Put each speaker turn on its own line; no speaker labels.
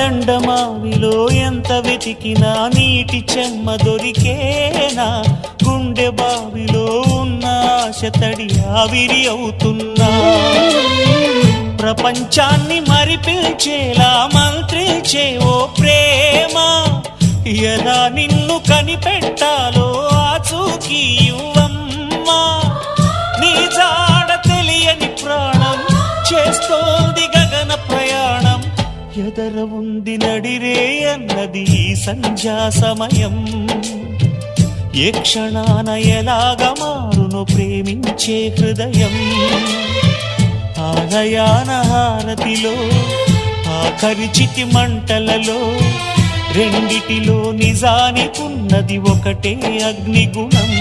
ఎండమావిలో ఎంత వెతికినా నీటి చెమ్మ దొరికేనా, గుండె బావిలో ఉన్న ఆశ తడి ఆవిరి అవుతున్నా, ప్రపంచాన్ని మరిపించేలా మంత్రించే ఓ ప్రేమ, ఎలా నిన్ను కనిపెట్టాలో ఆచూకీ ఇవ్వమ్మా, నీ జాడ తెలియని ప్రాణం చేస్తోంది గగన ప్రయాణం, ఎదర ఉంది నడిరే అన్నది ఈ సంధ్యా సమయం, ఏ క్షణాన ఎలాగ మారును ప్రేమించే హృదయం, ఆలయాన హారతిలో ఆఖరి చితి మంటలలో రెండిటిలో నిజానికున్నది ఒకటే అగ్నిగుణం.